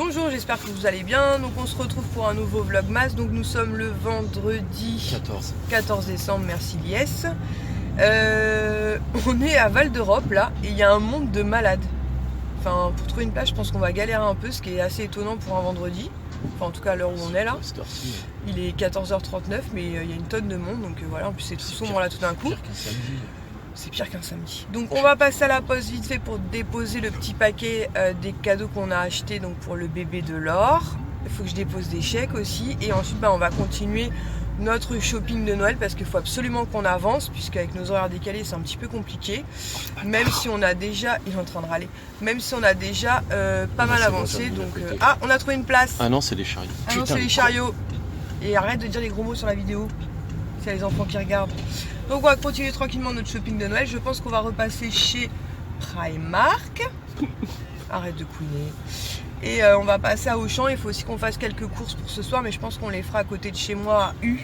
Bonjour, j'espère que vous allez bien. Donc on se retrouve pour un nouveau vlogmas. Donc nous sommes le vendredi 14 décembre, merci Lies. On est à Val d'Europe là et il y a un monde de malades. Enfin, pour trouver une place, je pense qu'on va galérer un peu, ce qui est assez étonnant pour un vendredi. Enfin, en tout cas à l'heure où on est là. Il est 14h39, mais il y a une tonne de monde, donc voilà, en plus c'est tout sombre là tout d'un coup. C'est pire qu'un samedi. Donc on va passer à la pause vite fait pour déposer le petit paquet des cadeaux qu'on a acheté donc pour le bébé de Laure. Il faut que je dépose des chèques aussi. Et ensuite on va continuer notre shopping de Noël parce qu'il faut absolument qu'on avance, puisqu'avec nos horaires décalés c'est un petit peu compliqué. Même si on a déjà... Il est en train de râler. Même si on a déjà pas mal avancé. Donc, ah, on a trouvé une place. Ah non, c'est les chariots. Ah non, c'est les chariots. Et arrête de dire les gros mots sur la vidéo. C'est les enfants qui regardent. Donc on va continuer tranquillement notre shopping de Noël. Je pense qu'on va repasser chez Primark. Arrête de couiner. Et on va passer à Auchan. Il faut aussi qu'on fasse quelques courses pour ce soir, mais je pense qu'on les fera à côté de chez moi à U,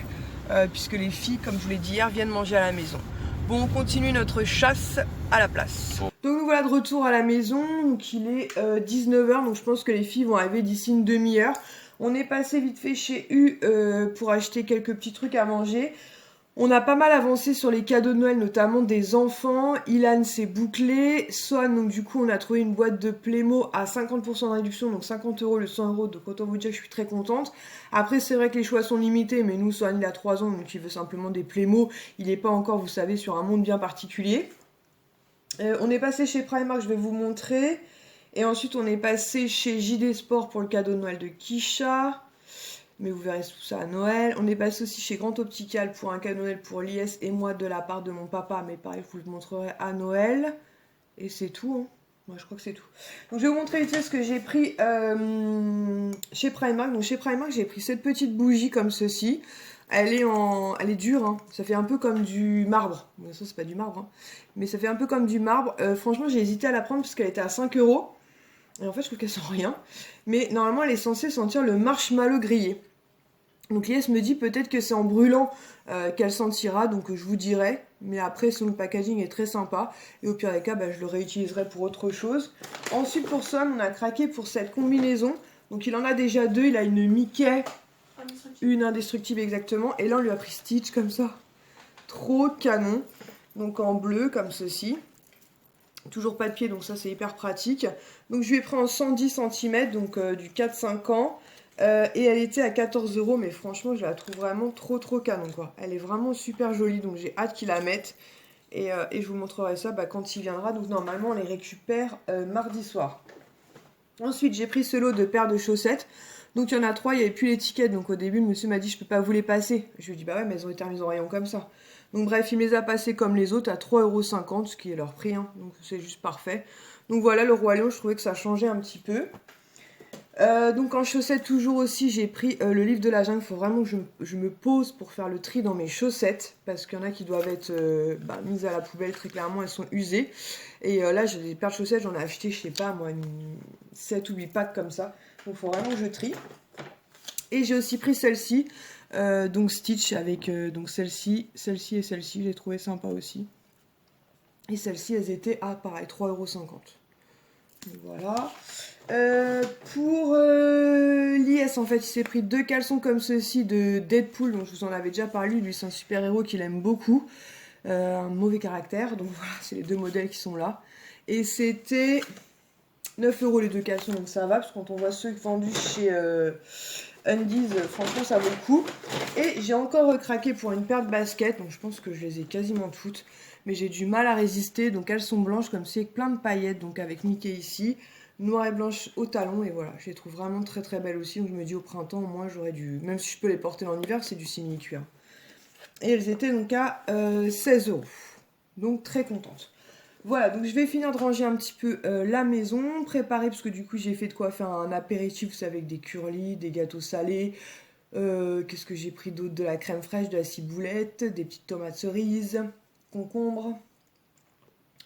puisque les filles, comme je vous l'ai dit hier, viennent manger à la maison. Bon, on continue notre chasse à la place. Donc nous voilà de retour à la maison. Donc il est 19h, donc je pense que les filles vont arriver d'ici une demi-heure. On est passé vite fait chez U pour acheter quelques petits trucs à manger. On a pas mal avancé sur les cadeaux de Noël, notamment des enfants. Ilan s'est bouclé. Swan, donc du coup, on a trouvé une boîte de Playmo à 50% de réduction, donc 50 € le 100 €. Donc autant vous dire que je suis très contente. Après, c'est vrai que les choix sont limités, mais nous, Swan, il a 3 ans, donc il veut simplement des Playmo. Il n'est pas encore, vous savez, sur un monde bien particulier. On est passé chez Primark, je vais vous montrer. Et ensuite, on est passé chez JD Sport pour le cadeau de Noël de Kisha. Mais vous verrez tout ça à Noël. On est passé aussi chez Grand Optical pour un cadeau de Noël pour Lies et moi de la part de mon papa. Mais pareil, je vous le montrerai à Noël. Et c'est tout. Hein. Moi, je crois que c'est tout. Donc, je vais vous montrer vite fait ce que j'ai pris chez Primark. Donc, chez Primark, j'ai pris cette petite bougie comme ceci. Elle est dure. Hein. Ça fait un peu comme du marbre. Bon, ça, c'est pas du marbre. Hein. Mais ça fait un peu comme du marbre. Franchement, j'ai hésité à la prendre parce qu'elle était à 5 €. Et en fait, je trouve qu'elle sent rien. Mais normalement, elle est censée sentir le marshmallow grillé. Donc Lies me dit peut-être que c'est en brûlant qu'elle sentira, donc je vous dirai. Mais après, son packaging est très sympa. Et au pire des cas, je le réutiliserai pour autre chose. Ensuite, pour Son, on a craqué pour cette combinaison. Donc il en a déjà deux. Il a une Mickey, une indestructible exactement. Et là, on lui a pris Stitch comme ça. Trop canon. Donc en bleu, comme ceci. Toujours pas de pied, donc ça c'est hyper pratique. Donc je lui ai pris en 110 cm, donc du 4-5 ans. Et elle était à 14 €, mais franchement je la trouve vraiment trop canon quoi. Elle est vraiment super jolie, donc j'ai hâte qu'il la mette. Et je vous montrerai ça quand il viendra. Donc normalement on les récupère mardi soir. Ensuite j'ai pris ce lot de paires de chaussettes. Donc il y en a 3, il n'y avait plus l'étiquette. Donc au début le monsieur m'a dit je peux pas vous les passer. Je lui ai dit bah ouais mais elles ont été remises en rayon comme ça. Donc bref, il me les a passés comme les autres à 3,50 €, ce qui est leur prix, hein. Donc c'est juste parfait. Donc voilà, le Roi Lion, je trouvais que ça changeait un petit peu. Donc en chaussettes toujours aussi, j'ai pris le livre de la jungle. Il faut vraiment que je me pose pour faire le tri dans mes chaussettes, parce qu'il y en a qui doivent être mises à la poubelle, très clairement, elles sont usées. Et là, j'ai des paires de chaussettes, j'en ai acheté, je sais pas moi, 7 ou 8 packs comme ça. Donc il faut vraiment que je trie. Et j'ai aussi pris celle-ci. Donc Stitch avec donc celle-ci et celle-ci, j'ai trouvé sympa aussi. Et celles-ci, elles étaient à pareil 3,50 €. Voilà. Pour Lies, en fait, il s'est pris 2 caleçons comme ceci de Deadpool, donc je vous en avais déjà parlé. Lui, c'est un super-héros qu'il aime beaucoup. Un mauvais caractère, donc voilà, c'est les 2 modèles qui sont là. Et c'était 9 € les 2 caleçons, donc ça va, parce que quand on voit ceux vendus chez Undies, franchement ça vaut le coup. Et j'ai encore craqué pour une paire de baskets, donc je pense que je les ai quasiment toutes, mais j'ai du mal à résister. Donc elles sont blanches comme c'est, avec plein de paillettes, donc avec Mickey ici, noir et blanche au talon, et voilà, je les trouve vraiment très belles aussi. Donc je me dis au printemps au moins j'aurais dû, même si je peux les porter en hiver, c'est du simili-cuir. Et elles étaient donc à 16 €, donc très contente. Voilà, donc je vais finir de ranger un petit peu la maison, préparer, parce que du coup j'ai fait de quoi faire un apéritif, vous savez, avec des curlis, des gâteaux salés. Qu'est-ce que j'ai pris d'autre? De la crème fraîche, de la ciboulette, des petites tomates cerises, concombres,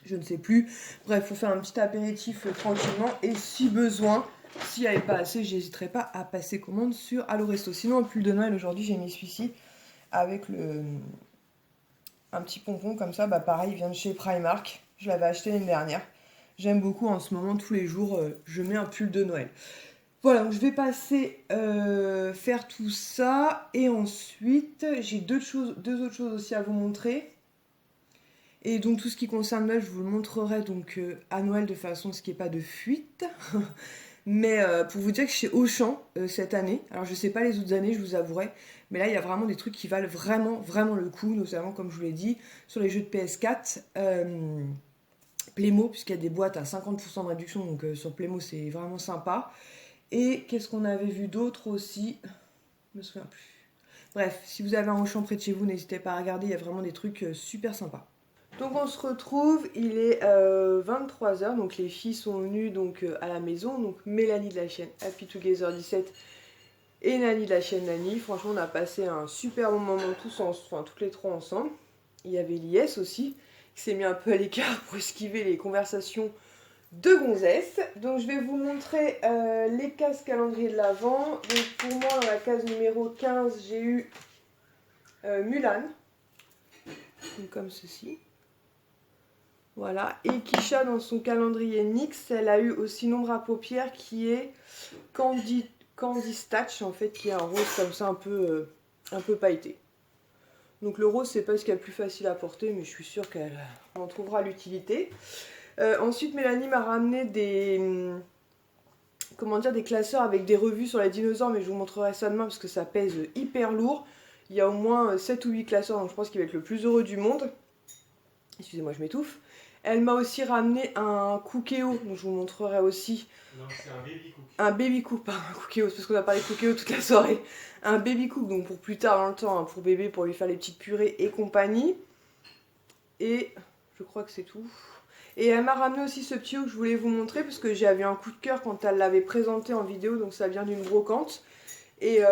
je ne sais plus. Bref, il faut faire un petit apéritif tranquillement, et si besoin, s'il n'y avait pas assez, j'hésiterai pas à passer commande sur Allo Resto. Sinon, en pull de Noël, aujourd'hui j'ai mis celui-ci avec un petit pompon comme ça, pareil, il vient de chez Primark. Je l'avais acheté l'année dernière. J'aime beaucoup en ce moment, tous les jours, je mets un pull de Noël. Voilà, donc je vais passer faire tout ça. Et ensuite, j'ai deux autres choses aussi à vous montrer. Et donc tout ce qui concerne Noël, je vous le montrerai donc à Noël de façon à ce qu'il n'y ait pas de fuite. Mais pour vous dire que chez Auchan cette année, alors je sais pas les autres années, je vous avouerai, mais là il y a vraiment des trucs qui valent vraiment le coup, notamment comme je vous l'ai dit, sur les jeux de PS4, Playmo, puisqu'il y a des boîtes à 50% de réduction, donc sur Playmo c'est vraiment sympa. Et qu'est-ce qu'on avait vu d'autre aussi? Je me souviens plus. Bref, si vous avez un Auchan près de chez vous, n'hésitez pas à regarder, il y a vraiment des trucs super sympas. Donc on se retrouve, il est 23h, donc les filles sont venues donc, à la maison, donc Mélanie de la chaîne Happy Together 17 et Nani de la chaîne Nani. Franchement on a passé un super bon moment toutes les trois ensemble. Il y avait Lies aussi, qui s'est mis un peu à l'écart pour esquiver les conversations de gonzesses. Donc je vais vous montrer les cases calendrier de l'Avent. Donc pour moi dans la case numéro 15 j'ai eu Mulan, donc comme ceci. Voilà, et Kisha dans son calendrier NYX, elle a eu aussi une ombre à paupières qui est Candy Stitch en fait, qui est un rose comme ça un peu pailleté. Donc le rose c'est pas ce qu'il y a le plus facile à porter, mais je suis sûre qu'elle en trouvera l'utilité. Ensuite Mélanie m'a ramené des classeurs avec des revues sur les dinosaures, mais je vous montrerai ça demain parce que ça pèse hyper lourd. Il y a au moins 7 ou 8 classeurs, donc je pense qu'il va être le plus heureux du monde. Excusez-moi, je m'étouffe. Elle m'a aussi ramené un Cookéo, donc je vous montrerai aussi. Non, c'est un baby cook. Un baby cook, pas un Cookéo, parce qu'on a parlé de Cookéo toute la soirée. Un baby cook, donc pour plus tard dans le temps, hein, pour bébé, pour lui faire les petites purées et compagnie. Et je crois que c'est tout. Et elle m'a ramené aussi ce petit haut que je voulais vous montrer, parce que j'avais un coup de cœur quand elle l'avait présenté en vidéo, donc ça vient d'une brocante. Et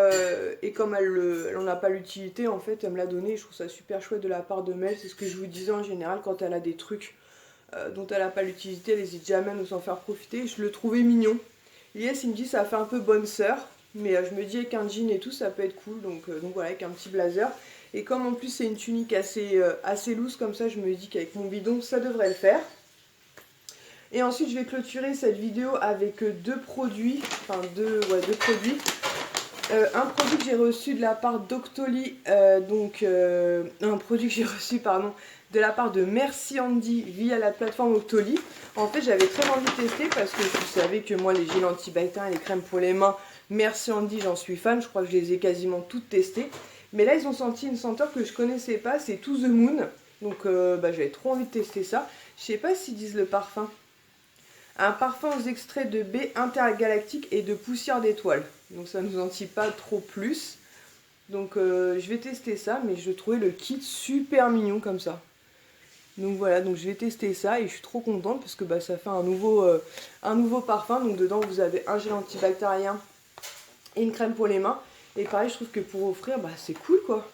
comme elle n'en a pas l'utilité, en fait, elle me l'a donné. Je trouve ça super chouette de la part de Mel. C'est ce que je vous disais en général, quand elle a des trucs dont elle n'a pas l'utilité, elle n'hésite jamais à nous en faire profiter. Je le trouvais mignon. Lies, il me dit ça fait un peu bonne sœur, mais je me dis avec un jean et tout, ça peut être cool. Donc voilà, avec un petit blazer. Et comme en plus c'est une tunique assez loose comme ça, je me dis qu'avec mon bidon, ça devrait le faire. Et ensuite, je vais clôturer cette vidéo avec deux produits. Un produit que j'ai reçu de la part d'Octoly, un produit que j'ai reçu, pardon, de la part de Merci Andy via la plateforme Octoly. En fait, j'avais très envie de tester parce que vous savez que moi, les gels antibactériens et les crèmes pour les mains, Merci Andy, j'en suis fan. Je crois que je les ai quasiment toutes testées. Mais là, ils ont senti une senteur que je connaissais pas, c'est To The Moon. Donc, j'avais trop envie de tester ça. Je sais pas s'ils disent le parfum. Un parfum aux extraits de baies intergalactiques et de poussière d'étoiles. Donc ça ne nous en dit pas trop plus. Donc je vais tester ça, mais je trouvais le kit super mignon comme ça. Donc voilà, donc je vais tester ça et je suis trop contente parce que ça fait un nouveau parfum. Donc dedans vous avez un gel antibactérien et une crème pour les mains. Et pareil, je trouve que pour offrir, c'est cool quoi.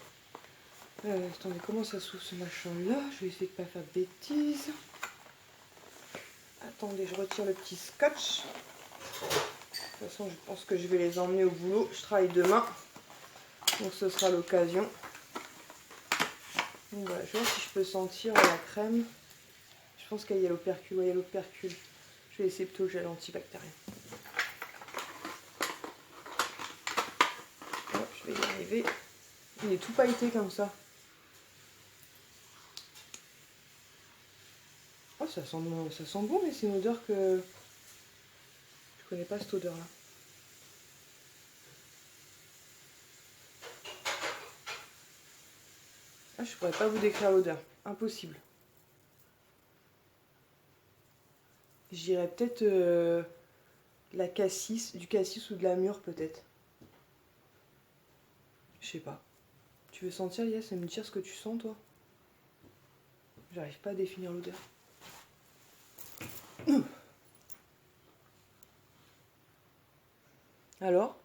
Attendez, comment ça s'ouvre ce machin là? Je vais essayer de pas faire de bêtises. Attendez, je retire le petit scotch. De toute façon, je pense que je vais les emmener au boulot. Je travaille demain. Donc ce sera l'occasion. Donc voilà, je vais voir si je peux sentir la crème. Je pense qu'il y a l'opercule. Ouais, il y a l'opercule. Je vais essayer plutôt le gel antibactérien. Hop, je vais y arriver. Il est tout pailleté comme ça. Oh, ça sent bon, mais c'est une odeur que je connais pas, cette odeur là. Ah, je pourrais pas vous décrire l'odeur, impossible. Je dirais peut-être du cassis ou de la mûre peut-être. Je sais pas. Tu veux sentir, Lies, et me dire ce que tu sens toi? J'arrive pas à définir l'odeur. Alors?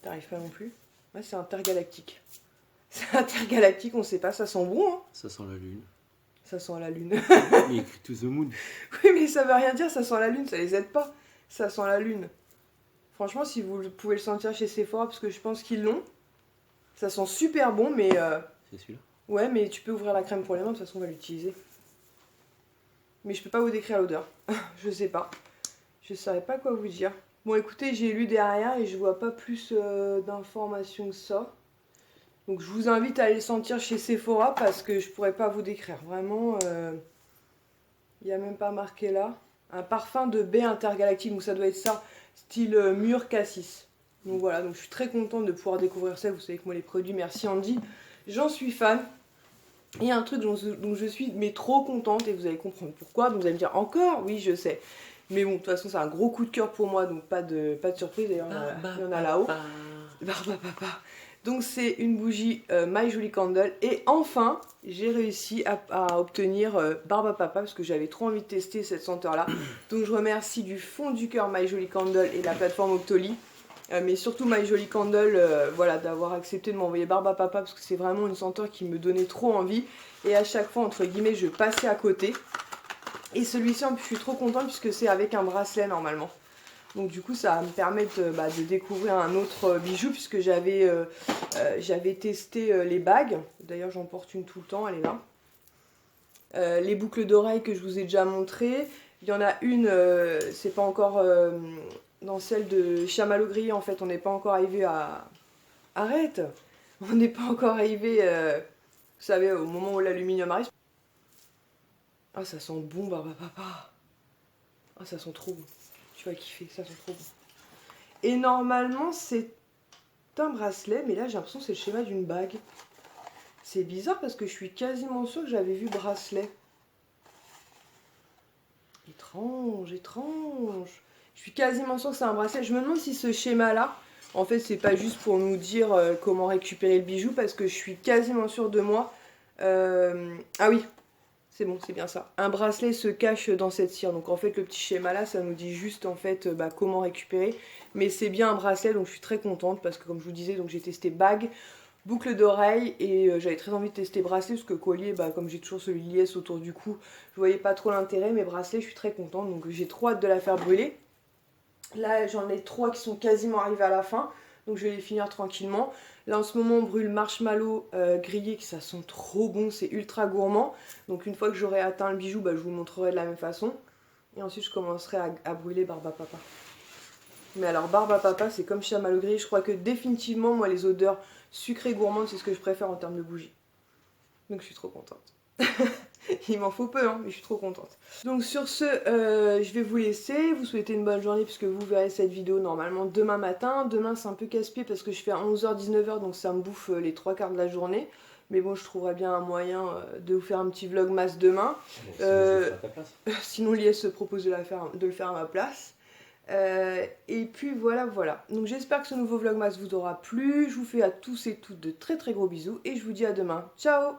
T'arrives pas non plus? Ouais, c'est intergalactique. C'est intergalactique, on sait pas, ça sent bon, hein? Ça sent la lune. Ça sent la lune. Il est écrit To The Moon. Oui, mais ça veut rien dire, ça sent la lune, ça les aide pas. Ça sent la lune. Franchement, si vous pouvez le sentir chez Sephora, parce que je pense qu'ils l'ont, ça sent super bon, mais... C'est celui-là? Ouais, mais tu peux ouvrir la crème pour les mains, de toute façon, on va l'utiliser. Mais je peux pas vous décrire l'odeur. Je sais pas. Je saurais pas quoi vous dire. Bon écoutez, j'ai lu derrière et je vois pas plus d'informations que ça. Donc je vous invite à aller sentir chez Sephora parce que je pourrais pas vous décrire. Vraiment, il n'y a même pas marqué là. Un parfum de baie intergalactique, donc ça doit être ça, style mûr cassis. Donc voilà, donc je suis très contente de pouvoir découvrir ça. Vous savez que moi les produits, merci Andy, j'en suis fan. Il y a un truc dont je suis mais trop contente et vous allez comprendre pourquoi. Donc vous allez me dire encore, oui je sais. Mais bon, de toute façon c'est un gros coup de cœur pour moi, donc pas de surprise. D'ailleurs il y en a là-haut. Barba Papa. Donc c'est une bougie My Jolie Candle. Et enfin, j'ai réussi à obtenir Barba Papa parce que j'avais trop envie de tester cette senteur-là. Donc je remercie du fond du cœur My Jolie Candle et la plateforme Octoly. Mais surtout My Jolie Candle, voilà, d'avoir accepté de m'envoyer Barba Papa parce que c'est vraiment une senteur qui me donnait trop envie. Et à chaque fois, entre guillemets, je passais à côté. Et celui-ci, en plus, je suis trop contente puisque c'est avec un bracelet normalement. Donc du coup ça va me permettre de découvrir un autre bijou puisque j'avais testé les bagues. D'ailleurs j'en porte une tout le temps, elle est là. Les boucles d'oreilles que je vous ai déjà montrées. Il y en a une, c'est pas encore dans celle de Chamallow Grillé en fait. On n'est pas encore arrivé à... Arrête! On n'est pas encore arrivé, vous savez, au moment où l'aluminium arrive. Ah ça sent bon Barba Papa. Ah ça sent trop bon. Tu vas kiffer, ça sent trop bon. Et normalement, c'est un bracelet, mais là, j'ai l'impression que c'est le schéma d'une bague. C'est bizarre parce que je suis quasiment sûre que j'avais vu bracelet. Étrange, étrange. Je suis quasiment sûre que c'est un bracelet. Je me demande si ce schéma-là, en fait, c'est pas juste pour nous dire comment récupérer le bijou, parce que je suis quasiment sûre de moi. Ah oui, c'est bon, c'est bien ça. Un bracelet se cache dans cette cire. Donc en fait, le petit schéma là, ça nous dit juste en fait comment récupérer. Mais c'est bien un bracelet, donc je suis très contente parce que comme je vous disais, donc j'ai testé bague, boucle d'oreille et j'avais très envie de tester bracelet parce que collier, comme j'ai toujours celui de liesse autour du cou, je voyais pas trop l'intérêt. Mais bracelet, je suis très contente, donc j'ai trop hâte de la faire brûler. Là, j'en ai 3 qui sont quasiment arrivés à la fin. Donc je vais les finir tranquillement. Là en ce moment on brûle marshmallow grillé, que ça sent trop bon, c'est ultra gourmand. Donc une fois que j'aurai atteint le bijou, je vous le montrerai de la même façon. Et ensuite je commencerai à brûler Barba Papa. Mais alors Barba Papa c'est comme chamallow grillé, je crois que définitivement moi les odeurs sucrées gourmandes c'est ce que je préfère en termes de bougies. Donc je suis trop contente. Il m'en faut peu, hein, mais je suis trop contente. Donc sur ce, je vais vous laisser, vous souhaiter une bonne journée puisque vous verrez cette vidéo normalement demain matin. Demain c'est un peu casse-pied parce que je fais à 11h-19h donc ça me bouffe les 3 quarts de la journée. Mais bon, je trouverai bien un moyen de vous faire un petit vlogmas demain. Sinon Lies se propose de le faire à ma place. Et puis voilà. Donc j'espère que ce nouveau vlogmas vous aura plu. Je vous fais à tous et toutes de très très gros bisous et je vous dis à demain. Ciao!